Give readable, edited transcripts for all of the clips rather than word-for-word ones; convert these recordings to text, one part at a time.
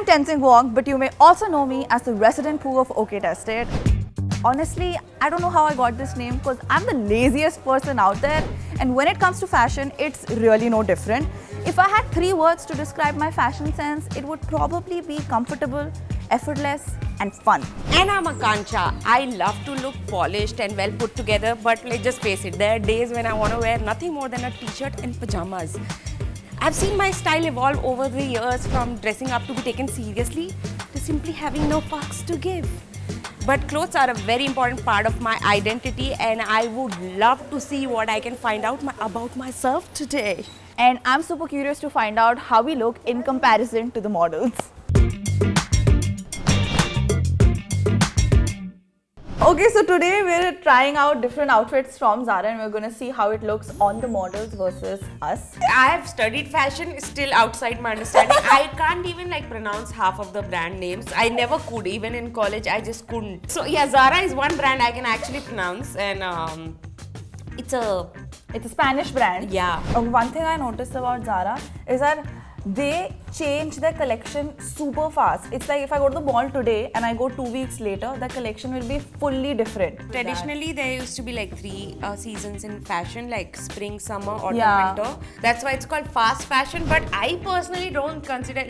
I'm Tenzing Wong, but you may also know me as the resident poo of OK Tested. Honestly, I don't know how I got this name because I'm the laziest person out there, and when it comes to fashion, it's really no different. If I had 3 words to describe my fashion sense, it would probably be comfortable, effortless, and fun. And I'm Akanksha. I love to look polished and well put together, but let's just face it, there are days when I want to wear nothing more than a t-shirt and pajamas. I've seen my style evolve over the years from dressing up to be taken seriously to simply having no fucks to give. But clothes are a very important part of my identity, and I would love to see what I can find out about myself today. And I'm super curious to find out how we look in comparison to the models. Okay, so today we're trying out different outfits from Zara and we're going to see how it looks on the models versus us. I have studied fashion, still outside my understanding. I can't even pronounce half of the brand names. I never could, even in college I just couldn't. So yeah, Zara is one brand I can actually pronounce, and it's a Spanish brand. Yeah. One thing I noticed about Zara is that they change their collection super fast. It's like if I go to the mall today and I go 2 weeks later, the collection will be fully different. Traditionally, there used to be 3 seasons in fashion, like spring, summer, autumn, Yeah. winter. That's why it's called fast fashion. But I personally don't consider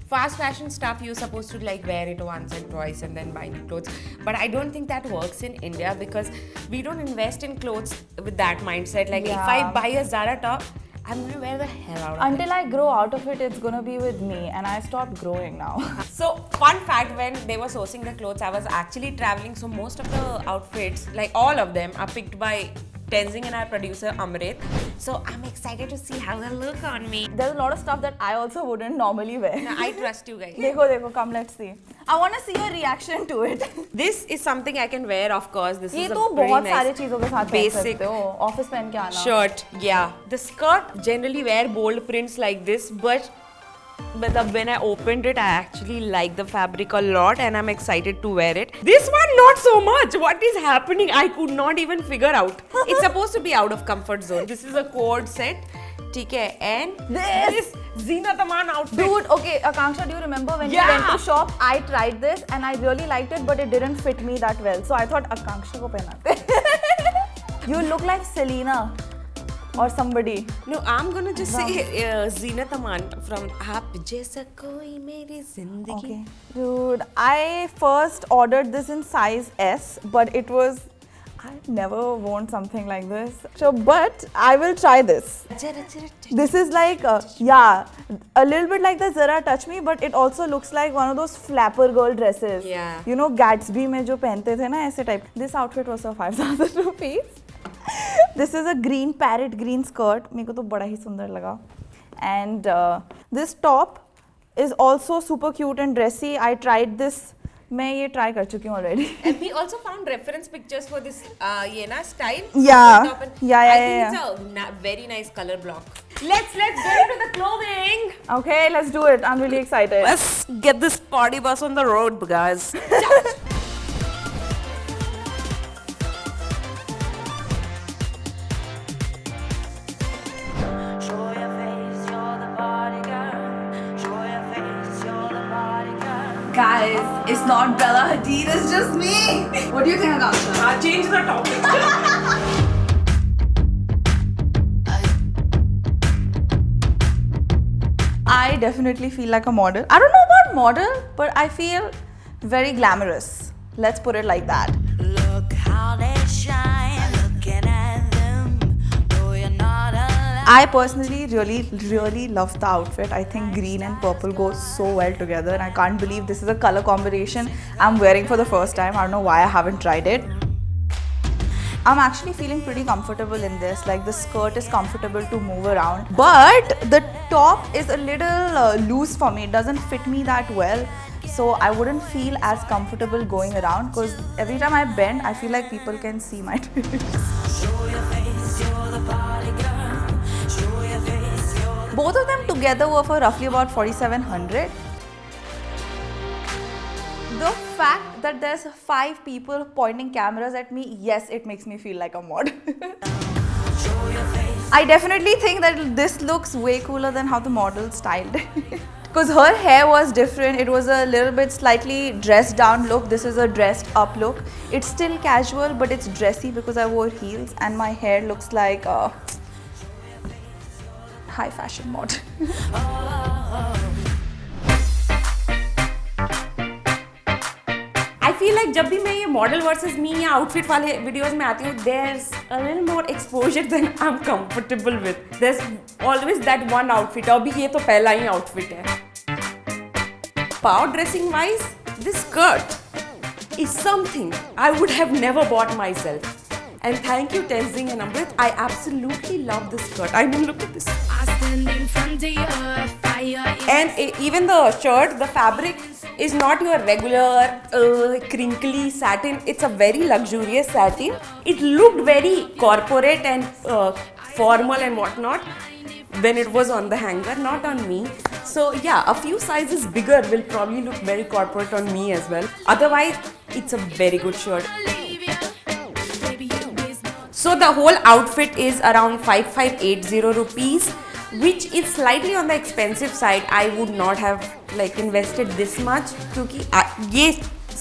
fast fashion stuff. You're supposed to wear it once and twice and then buy new clothes. But I don't think that works in India because we don't invest in clothes with that mindset. If I buy a Zara top, I'm gonna wear the hell out of it. Until I grow out of it, it's gonna be with me, and I stopped growing now. So, fun fact, when they were sourcing the clothes, I was actually traveling, so most of the outfits, all of them, are picked by Tenzing and our producer Amrit. So, I'm excited to see how they look on me. There's a lot of stuff that I also wouldn't normally wear. I trust you guys. Dekho, come, let's see. I want to see your reaction to it. This is something I can wear, of course. This ये is a तो very बहुत nice सारी चीजों के साथ पहन basic सकते हो. ऑफिस पहन के आना. shirt. Yeah. The skirt generally wear bold prints like this, but when I opened it, I actually like the fabric a lot and I'm excited to wear it. This one, not so much. What is happening? I could not even figure out. It's supposed to be out of comfort zone. This is a cord set. Okay, and this Zeenat Aman outfit. Dude, okay, Akanksha, do you remember when we went to shop? I tried this and I really liked it, but it didn't fit me that well. So I thought Akanksha ko pehnate. You look like Selena or somebody. No, I'm gonna just say Zeenat Aman from Aap Jaisa Koi Meri Zindagi. Okay. Dude, I first ordered this in size S, but it was... I've never worn something like this. So, but I will try this. This is a little bit like the Zara Touch Me, but it also looks like one of those flapper girl dresses. Yeah. You know, Gatsby mein jo pehante the na, aise type. This outfit was for 5,000 rupees. This is a green parrot green skirt. Meko to bada hi sundar laga. And this top is also super cute and dressy. I tried this. मैं ये try कर चुकी हूँ already. And we also found reference pictures for this style. Yeah. I think Yeah. it's a very nice color block. Let's get into the clothing. Okay, let's do it. I'm really excited. Let's get this party bus on the road, guys. Guys, it's not Bella Hadid, it's just me. What do you think, Akanksha? Change the topic. I definitely feel like a model. I don't know about model, but I feel very glamorous. Let's put it like that. Look how they shine, looking at them. No, you're not alive. I personally really love the outfit. I think green and purple go so well together, and I can't believe this is a color combination I'm wearing for the first time. I don't know why I haven't tried it. I'm actually feeling pretty comfortable in this. The skirt is comfortable to move around, but the top is a little loose for me. It doesn't fit me that well, so I wouldn't feel as comfortable going around because every time I bend, I feel like people can see my tits. Both of them together were for roughly about 4,700. The fact that there's 5 people pointing cameras at me, yes, it makes me feel like a model. I definitely think that this looks way cooler than how the model styled it. Because her hair was different. It was a little bit slightly dressed down look. This is a dressed up look. It's still casual, but it's dressy because I wore heels and my hair looks like a high fashion model. I feel like जब भी मैं ये model versus मी या outfit वाले videos में आती हूँ, there's a little more exposure than I'm comfortable with. There's always that one outfit. अभी ये तो पहला ही outfit है. Power dressing wise, this skirt is something I would have never bought myself. And thank you Tenzing and Amrit. I absolutely love this skirt. I mean, look at this. I stand in front of your fire. And even the shirt, the fabric is not your regular crinkly satin. It's a very luxurious satin. It looked very corporate and formal and whatnot when it was on the hanger, not on me. So yeah, a few sizes bigger will probably look very corporate on me as well. Otherwise, it's a very good shirt. Leave ya. Baby, you is So the whole outfit is around 5580 rupees, which is slightly on the expensive side. I would not have like invested this much क्योंकि ये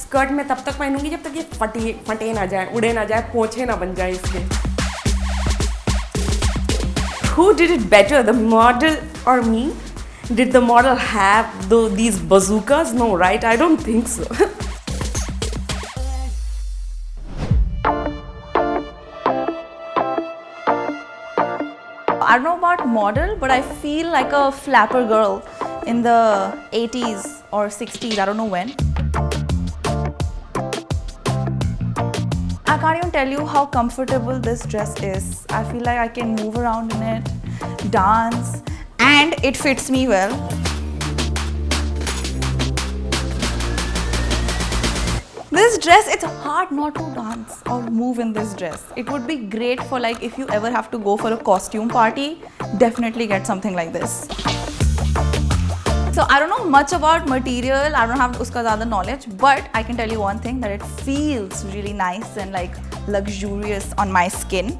skirt मैं तब तक पहनूंगी जब तक ये फटे ना जाए, उड़े ना जाए, पोंछे ना बन जाए इसके. Who did it better, the model or me? Did the model have these bazookas? No, right? I don't think so. I don't know about model, but I feel like a flapper girl in the 80s or 60s, I don't know when. I can't even tell you how comfortable this dress is. I feel like I can move around in it, dance, and it fits me well. This dress, it's hard not to dance or move in this dress. It would be great for like if you ever have to go for a costume party, definitely get something like this. So I don't know much about material, I don't have uska zyada knowledge, but I can tell you one thing, that it feels really nice and like luxurious on my skin.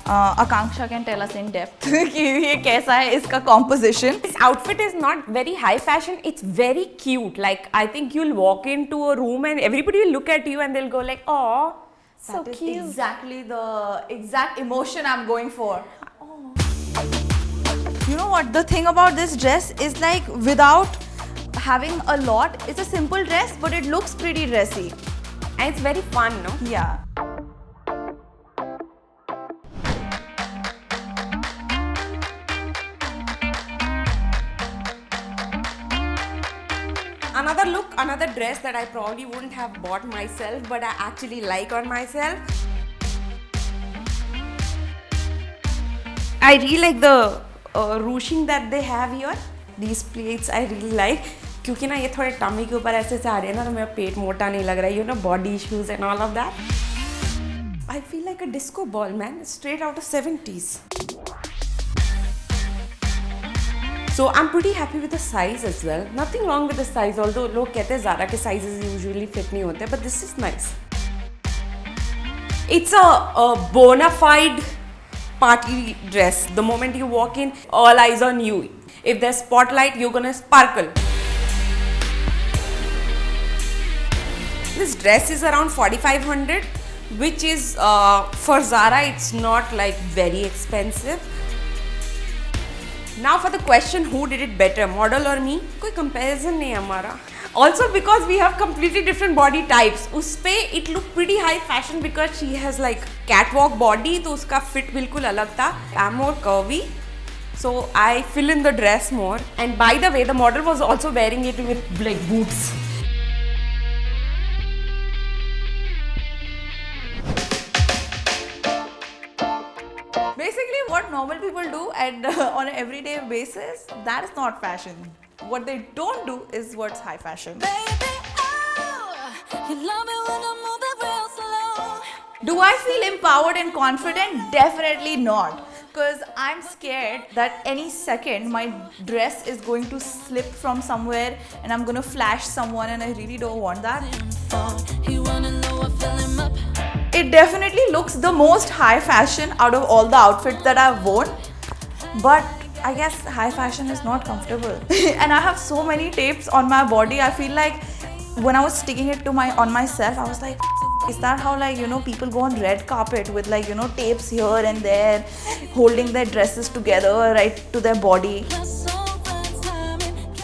Akanksha can tell us in depth कि ये कैसा है इसका composition. This outfit is not very high fashion, it's very cute. Like I think you'll walk into a room and everybody will look at you and they'll go like, oh, so That is cute. exactly the exact emotion I'm going for. You know what, the thing about this dress is like without having a lot, it's a simple dress but it looks pretty dressy. And it's very fun, no? Yeah. Another look, another dress that I probably wouldn't have bought myself, but I actually like on myself. I really like the ruching that they have here. These plates I really like. क्योंकि ना ये थोड़े tummy के ऊपर ऐसे से आ रहे हैं ना, तो मेरा पेट मोटा नहीं लग रहा है. You know, body issues and all of that. I feel like a disco ball, man. Straight out of 70s. So I'm pretty happy with the size as well. Nothing wrong with the size, although लोग कहते हैं Zara के sizes usually fit नहीं होते, but this is nice. It's a bona fide party dress. The moment you walk in, all eyes on you. If there's spotlight, you're gonna sparkle. This dress is around 4,500, which is for Zara, it's not like very expensive. Now for the question, who did it better, model or me? कोई comparison नहीं है हमारा. Also because we have completely different body types. उस पे it looked pretty high fashion because she has like catwalk body, तो उसका fit बिल्कुल अलग था. I'm more curvy, so I fill in the dress more. And by the way, the model was also wearing it with like boots. Basically, what normal people do on an everyday basis, that is not fashion. What they don't do is what's high fashion. baby, oh, you love it when I move it real slow. Do I feel empowered and confident? Definitely not. Because I'm scared that any second my dress is going to slip from somewhere and I'm going to flash someone, and I really don't want that. He running low, I fill him up. It definitely looks the most high fashion out of all the outfits that I've worn. But I guess high fashion is not comfortable. And I have so many tapes on my body. I feel like when I was sticking it to on myself, I was like, is that how, like, you know, people go on red carpet with, like, you know, tapes here and there, holding their dresses together right to their body?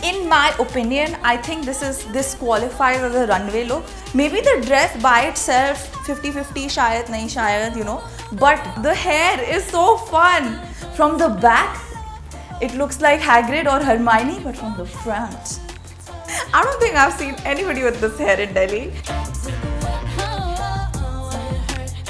In my opinion, I think this qualifies as a runway look. Maybe the dress by itself 50-50 shayad nahi shayad, you know, but the hair is so fun. From the back, it looks like Hagrid or Hermione, but from the front, I don't think I've seen anybody with this hair in Delhi.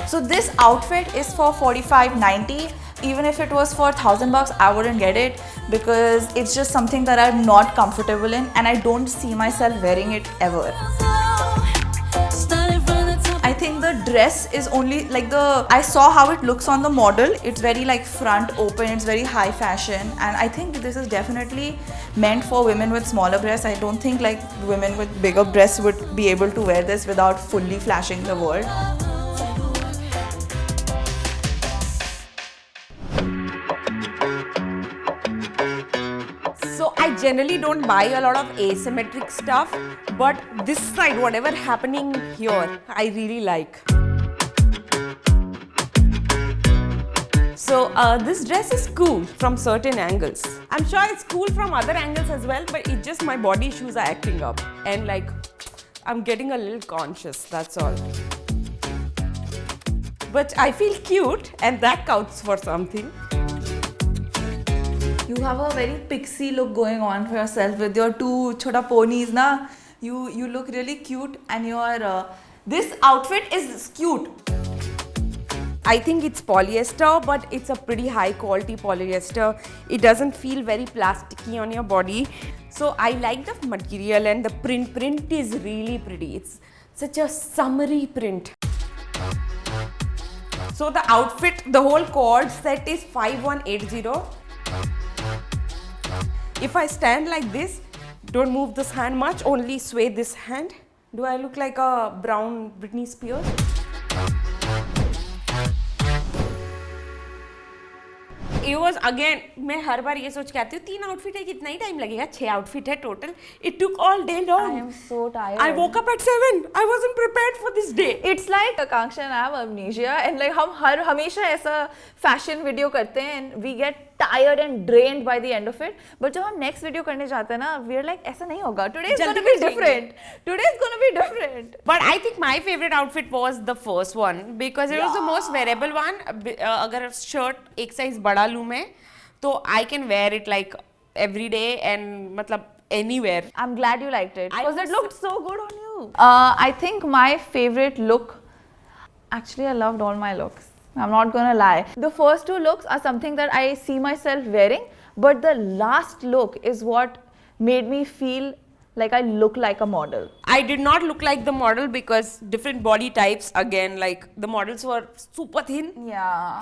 So this outfit is for $45.90. Even if it was for $1,000, I wouldn't get it because it's just something that I'm not comfortable in and I don't see myself wearing it ever. I think the dress is only like I saw how it looks on the model. It's very like front open, it's very high fashion, and I think this is definitely meant for women with smaller breasts. I don't think like women with bigger breasts would be able to wear this without fully flashing the world. So I generally don't buy a lot of asymmetric stuff, but this side, whatever happening here, I really like. So this dress is cool from certain angles. I'm sure it's cool from other angles as well, but it's just my body issues are acting up. And like, I'm getting a little conscious, that's all. But I feel cute and that counts for something. You have a very pixie look going on for yourself with your two chota ponies, na? You look really cute, and your this outfit is cute. I think it's polyester, but it's a pretty high quality polyester. It doesn't feel very plasticky on your body. So I like the material and the print. Print is really pretty. It's such a summery print. So the outfit, the whole cord set is 5180. If I stand like this, don't move this hand much, only sway this hand. Do I look like a brown Britney Spears? It was again, मैं हर बार ये सोच के आती हूँ 3 outfit है कितना ही time लगेगा 6 outfit है total. It took all day long. I am so tired. I woke up at 7. I wasn't prepared for this day. It's like Akanksha and I have amnesia, and like हम हमेशा ऐसा fashion video करते हैं and we get tired and drained by the end of it. But जब हम next video करने जाते हैं ना, we're like ऐसा नहीं होगा. Today is gonna be different. Today is gonna be different. But I think my favorite outfit was the first one because it was the most wearable one. अगर shirt एक size बड़ा लूँ मैं, तो I can wear it like every day and मतलब anywhere. I'm glad you liked it because it looked so good on you. I think my favorite look. Actually, I loved all my looks. I'm not gonna lie. The first 2 looks are something that I see myself wearing, but the last look is what made me feel like I look like a model. I did not look like the model because different body types again, like the models were super thin,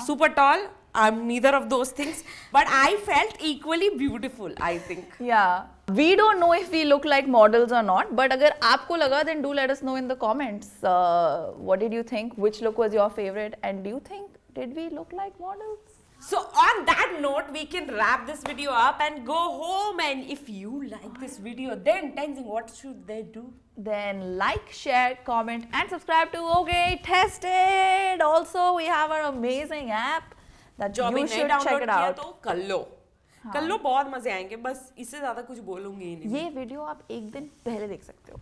super tall. I'm neither of those things, but I felt equally beautiful, I think. Yeah. We don't know if we look like models or not, but agar aapko laga, then do let us know in the comments. What did you think? Which look was your favorite? And do you think, did we look like models? So on that note, we can wrap this video up and go home. And if you like this video, then Tenzing, what should they do? Then like, share, comment and subscribe to OK Tested. Also, we have our amazing app that you should check it out. तो कर लो बहुत मजे आएंगे, बस इससे ज्यादा कुछ बोलूंगी ही नहीं. ये वीडियो आप एक दिन पहले देख सकते हो.